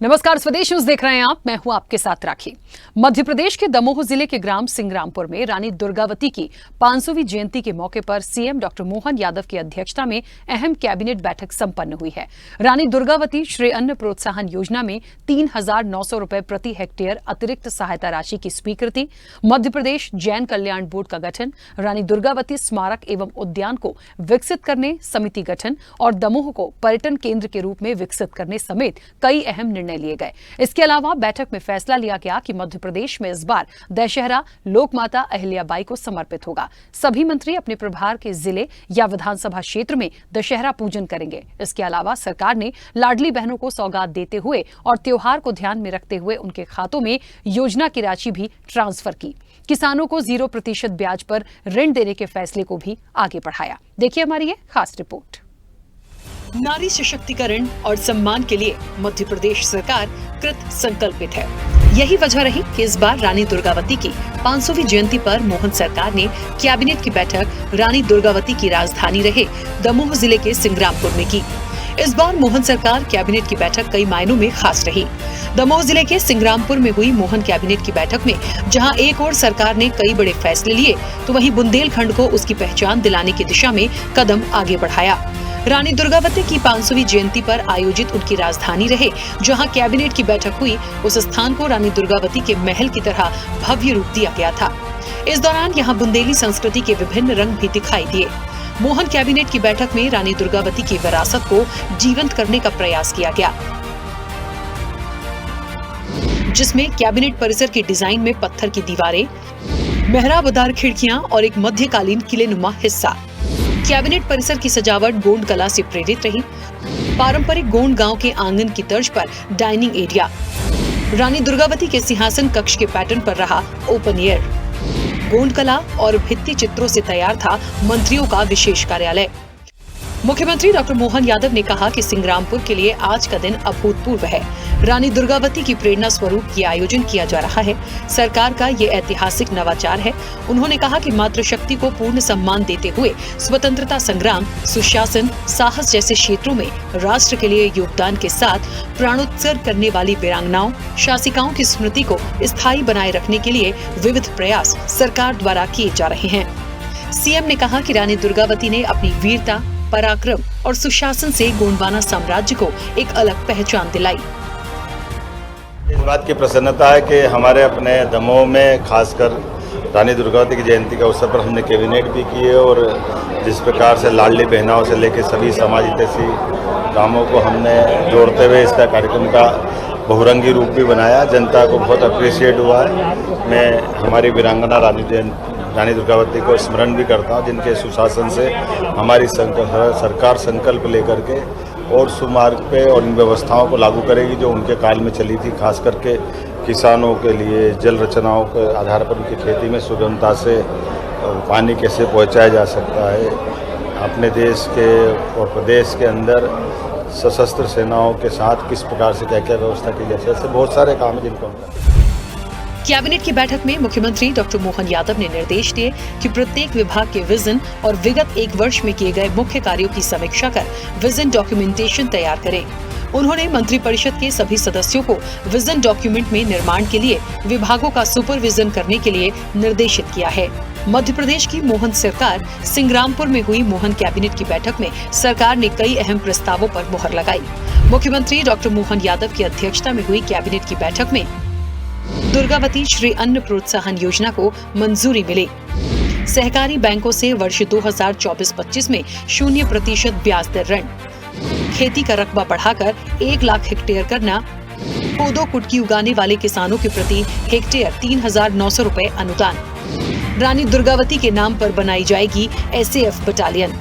नमस्कार, स्वदेश न्यूज देख रहे हैं आप। मैं हूं आपके साथ राखी। मध्य प्रदेश के दमोह जिले के ग्राम सिंग्रामपुर में रानी दुर्गावती की 500वीं जयंती के मौके पर सीएम डॉक्टर मोहन यादव की अध्यक्षता में अहम कैबिनेट बैठक संपन्न हुई है। रानी दुर्गावती श्री अन्न प्रोत्साहन योजना में 3,900 रुपए प्रति हेक्टेयर अतिरिक्त सहायता राशि की स्वीकृति, मध्य प्रदेश जैन कल्याण बोर्ड का गठन, रानी दुर्गावती स्मारक एवं उद्यान को विकसित करने समिति गठन और दमोह को पर्यटन केंद्र के रूप में विकसित करने समेत कई अहम निर्णय लिए गए। इसके अलावा बैठक में फैसला लिया गया कि मध्य प्रदेश में इस बार दशहरा लोकमाता अहिल्याबाई को समर्पित होगा। सभी मंत्री अपने प्रभार के जिले या विधानसभा क्षेत्र में दशहरा पूजन करेंगे। इसके अलावा सरकार ने लाडली बहनों को सौगात देते हुए और त्योहार को ध्यान में रखते हुए उनके खातों में योजना की राशि भी ट्रांसफर की। किसानों को 0% ब्याज पर ऋण देने के फैसले को भी आगे बढ़ाया। देखिए हमारी ये खास रिपोर्ट। नारी सशक्तिकरण और सम्मान के लिए मध्य प्रदेश सरकार कृत संकल्पित है। यही वजह रही कि इस बार रानी दुर्गावती की 500वीं जयंती पर मोहन सरकार ने कैबिनेट की बैठक रानी दुर्गावती की राजधानी रहे दमोह जिले के सिंग्रामपुर में की। इस बार मोहन सरकार कैबिनेट की बैठक कई मायनों में खास रही। दमोह जिले के सिंग्रामपुर में हुई मोहन कैबिनेट की बैठक में जहां एक ओर सरकार ने कई बड़े फैसले लिए, तो वहीं बुंदेलखंड को उसकी पहचान दिलाने की दिशा में कदम आगे बढ़ाया। रानी दुर्गावती की 500वीं जयंती पर आयोजित उनकी राजधानी रहे जहां कैबिनेट की बैठक हुई, उस स्थान को रानी दुर्गावती के महल की तरह भव्य रूप दिया गया था। इस दौरान यहां बुंदेली संस्कृति के विभिन्न रंग भी दिखाई दिए। मोहन कैबिनेट की बैठक में रानी दुर्गावती की विरासत को जीवंत करने का प्रयास किया गया, जिसमें कैबिनेट परिसर के डिजाइन में पत्थर की दीवारें, मेहराबदार खिड़कियां और एक मध्यकालीन किलेनुमा हिस्सा। कैबिनेट परिसर की सजावट गोंड कला से प्रेरित रही। पारंपरिक गोंड गांव के आंगन की तर्ज पर डाइनिंग एरिया, रानी दुर्गावती के सिंहासन कक्ष के पैटर्न पर रहा ओपन एयर, गोंड कला और भित्ति चित्रों से तैयार था मंत्रियों का विशेष कार्यालय। मुख्यमंत्री डॉक्टर मोहन यादव ने कहा कि सिंग्रामपुर के लिए आज का दिन अभूतपूर्व है। रानी दुर्गावती की प्रेरणा स्वरूप ये आयोजन किया जा रहा है। सरकार का ये ऐतिहासिक नवाचार है। उन्होंने कहा कि मातृशक्ति को पूर्ण सम्मान देते हुए स्वतंत्रता संग्राम, सुशासन, साहस जैसे क्षेत्रों में राष्ट्र के लिए योगदान के साथ प्राणोत्सर्ग करने वाली वीरांगनाओं, शासिकाओं की स्मृति को स्थायी बनाए रखने के लिए विविध प्रयास सरकार द्वारा किए जा रहे हैं। सीएम ने कहा कि रानी दुर्गावती ने अपनी वीरता, पराक्रम और सुशासन से गोंडवाना साम्राज्य को एक अलग पहचान दिलाई। इस बात की प्रसन्नता है कि हमारे अपने दमोह में खासकर रानी दुर्गावती की जयंती के अवसर पर हमने कैबिनेट भी की है और जिस प्रकार से लाडली बहनाओं से लेकर सभी समाज हितैषी कामों को हमने जोड़ते हुए इसका कार्यक्रम का बहुरंगी रूप भी बनाया, जनता को बहुत अप्रिशिएट हुआ है। मैं हमारी वीरांगना रानी दुर्गावती को स्मरण भी करता हूँ, जिनके सुशासन से हमारी सरकार संकल्प लेकर के और सुमार्ग पे और इन व्यवस्थाओं को लागू करेगी जो उनके काल में चली थी। खास करके किसानों के लिए जल रचनाओं के आधार पर उनकी खेती में सुगमता से पानी कैसे पहुंचाया जा सकता है, अपने देश के और प्रदेश के अंदर सशस्त्र सेनाओं के साथ किस प्रकार से क्या क्या व्यवस्था की जाए, ऐसे बहुत सारे काम हैं जिनको हम कैबिनेट की बैठक में मुख्यमंत्री डॉक्टर मोहन यादव ने निर्देश दिए कि प्रत्येक विभाग के विजन और विगत एक वर्ष में किए गए मुख्य कार्यों की समीक्षा कर विजन डॉक्यूमेंटेशन तैयार करें। उन्होंने मंत्रिपरिषद के सभी सदस्यों को विजन डॉक्यूमेंट में निर्माण के लिए विभागों का सुपरविजन करने के लिए निर्देशित किया है। मध्य प्रदेश की मोहन सरकार सिंग्रामपुर में हुई मोहन कैबिनेट की बैठक में सरकार ने कई अहम प्रस्तावों पर मुहर लगाई। मुख्यमंत्री डॉक्टर मोहन यादव की अध्यक्षता में हुई कैबिनेट की बैठक में दुर्गावती श्री अन्न प्रोत्साहन योजना को मंजूरी मिली। सहकारी बैंकों से वर्ष 2024-25 में 0% ब्याज दर ऋण, खेती का रकबा बढ़ाकर 1 लाख हेक्टेयर करना, कोदो कुटकी उगाने वाले किसानों के प्रति हेक्टेयर 3,900 रुपए अनुदान, रानी दुर्गावती के नाम पर बनाई जाएगी SAF बटालियन,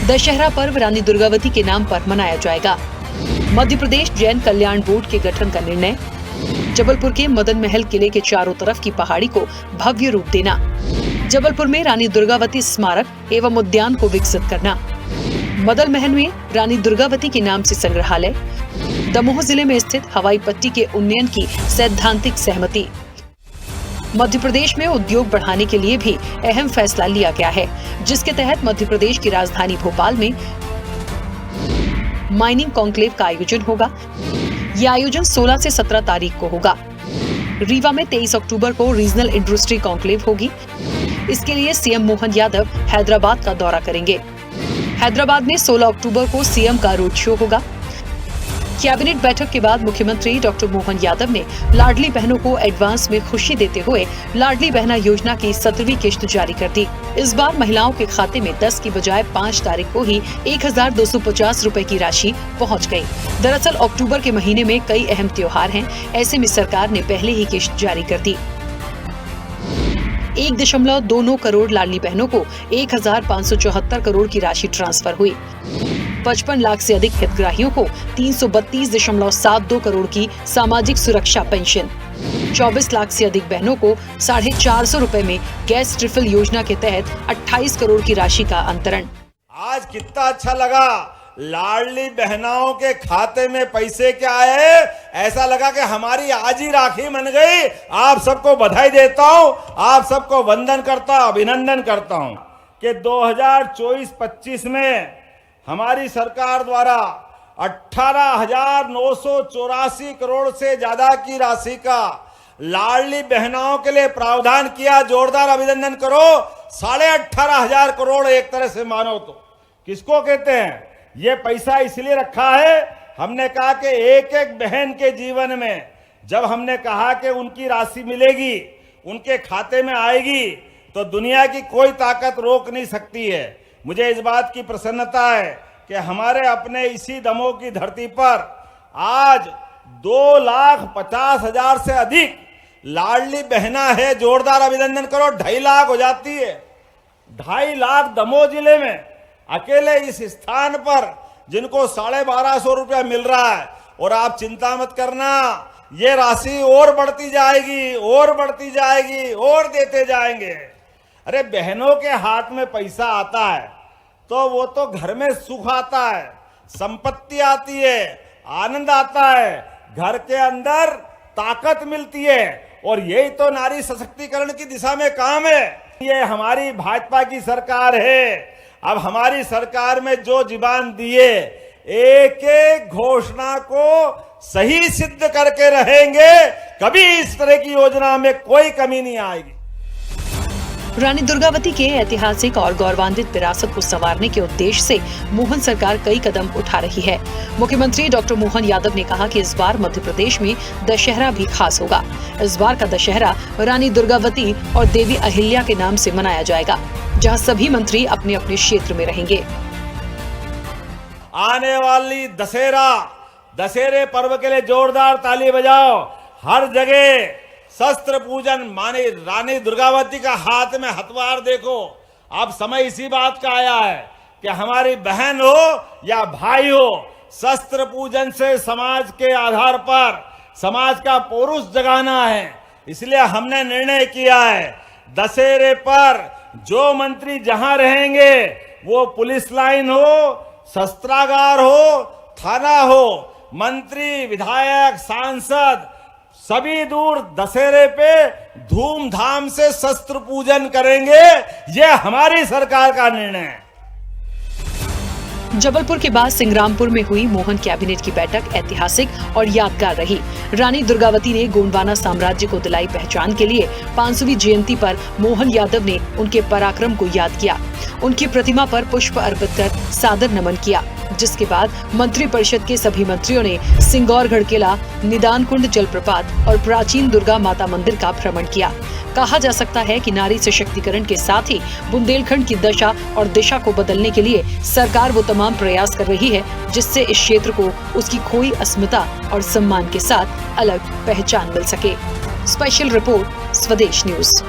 दशहरा पर्व रानी दुर्गावती के नाम पर मनाया जाएगा, मध्य प्रदेश जैन कल्याण बोर्ड के गठन का निर्णय, जबलपुर के मदन महल किले के चारों तरफ की पहाड़ी को भव्य रूप देना, जबलपुर में रानी दुर्गावती स्मारक एवं उद्यान को विकसित करना, मदन महल में रानी दुर्गावती के नाम से संग्रहालय, दमोह जिले में स्थित हवाई पट्टी के उन्नयन की सैद्धांतिक सहमति। मध्य प्रदेश में उद्योग बढ़ाने के लिए भी अहम फैसला लिया गया है, जिसके तहत मध्य प्रदेश की राजधानी भोपाल में माइनिंग कॉन्क्लेव का आयोजन होगा। ये आयोजन 16 से 17 तारीख को होगा। रीवा में 23 अक्टूबर को रीजनल इंडस्ट्री कॉन्क्लेव होगी। इसके लिए सीएम मोहन यादव हैदराबाद का दौरा करेंगे। हैदराबाद में 16 अक्टूबर को सीएम का रोड शो होगा। कैबिनेट बैठक के बाद मुख्यमंत्री डॉक्टर मोहन यादव ने लाडली बहनों को एडवांस में खुशी देते हुए लाडली बहना योजना की 17वीं किश्त जारी कर दी। इस बार महिलाओं के खाते में 10 की बजाय 5 तारीख को ही 1250 रुपए की राशि पहुंच गई। दरअसल अक्टूबर के महीने में कई अहम त्योहार हैं, ऐसे में सरकार ने पहले ही किश्त जारी कर दी। 1.29 करोड़ लाडली बहनों को 1574 करोड़ की राशि ट्रांसफर हुई। 55 लाख से अधिक हितग्राहियों को 332.72 करोड़ की सामाजिक सुरक्षा पेंशन, 24 लाख से अधिक बहनों को 450 रुपए में गैस ट्रिफल योजना के तहत 28 करोड़ की राशि का अंतरण। आज कितना अच्छा लगा, लाडली बहनाओं के खाते में पैसे क्या आए, ऐसा लगा कि हमारी आज ही राखी बन गई। आप सबको बधाई देता हूं, आप सबको वंदन करता हूं, अभिनंदन करता हूं कि 2024-25 में हमारी सरकार द्वारा 18,984 करोड़ से ज्यादा की राशि का लाडली बहनाओं के लिए प्रावधान किया। जोरदार अभिनंदन करो। 18,500 करोड़ एक तरह से मानो तो किसको कहते हैं। ये पैसा इसलिए रखा है, हमने कहा कि एक एक बहन के जीवन में जब हमने कहा कि उनकी राशि मिलेगी, उनके खाते में आएगी, तो दुनिया की कोई ताकत रोक नहीं सकती है। मुझे इस बात की प्रसन्नता है कि हमारे अपने इसी दमोह की धरती पर आज 2,50,000 से अधिक लाडली बहना है। जोरदार अभिनंदन करो। 2.5 लाख हो जाती है। 2.5 लाख दमोह जिले में अकेले इस स्थान पर जिनको 1250 रुपया मिल रहा है। और आप चिंता मत करना, ये राशि और बढ़ती जाएगी, और बढ़ती जाएगी, और देते जाएंगे। अरे बहनों के हाथ में पैसा आता है तो वो तो घर में सुख आता है, संपत्ति आती है, आनंद आता है, घर के अंदर ताकत मिलती है। और यही तो नारी सशक्तिकरण की दिशा में काम है। ये हमारी भाजपा की सरकार है। अब हमारी सरकार में जो जुबान दिए, एक एक घोषणा को सही सिद्ध करके रहेंगे। कभी इस तरह की योजना में कोई कमी नहीं आएगी। रानी दुर्गावती के ऐतिहासिक और गौरवान्वित विरासत को संवारने के उद्देश्य से मोहन सरकार कई कदम उठा रही है। मुख्यमंत्री डॉक्टर मोहन यादव ने कहा कि इस बार मध्य प्रदेश में दशहरा भी खास होगा। इस बार का दशहरा रानी दुर्गावती और देवी अहिल्या के नाम से मनाया जाएगा, जहां सभी मंत्री अपने अपने क्षेत्र में रहेंगे। आने वाली दशहरे पर्व के लिए जोरदार ताली बजाओ। हर जगह शस्त्र पूजन माने रानी दुर्गावती का हाथ में हथवार देखो। अब समय इसी बात का आया है कि हमारी बहन हो या भाई हो, शस्त्र पूजन से समाज के आधार पर समाज का पौरुष जगाना है। इसलिए हमने निर्णय किया है, दशहरे पर जो मंत्री जहां रहेंगे, वो पुलिस लाइन हो, शस्त्रागार हो, थाना हो, मंत्री, विधायक, सांसद सभी दूर दशहरे पे धूमधाम से शस्त्र पूजन करेंगे। ये हमारी सरकार का निर्णय है। जबलपुर के बाद सिंग्रामपुर में हुई मोहन कैबिनेट की बैठक ऐतिहासिक और यादगार रही। रानी दुर्गावती ने गोंडवाना साम्राज्य को दिलाई पहचान के लिए 500वीं जयंती पर मोहन यादव ने उनके पराक्रम को याद किया। उनकी प्रतिमा पर पुष्प अर्पित कर सादर नमन किया, जिसके बाद मंत्रिपरिषद के सभी मंत्रियों ने सिंगौरगढ़ किला, निदान कुंड जलप्रपात और प्राचीन दुर्गा माता मंदिर का भ्रमण किया। कहा जा सकता है कि नारी सशक्तिकरण के साथ ही बुंदेलखंड की दशा और दिशा को बदलने के लिए सरकार वो तमाम प्रयास कर रही है, जिससे इस क्षेत्र को उसकी खोई अस्मिता और सम्मान के साथ अलग पहचान मिल सके। स्पेशल रिपोर्ट, स्वदेश न्यूज।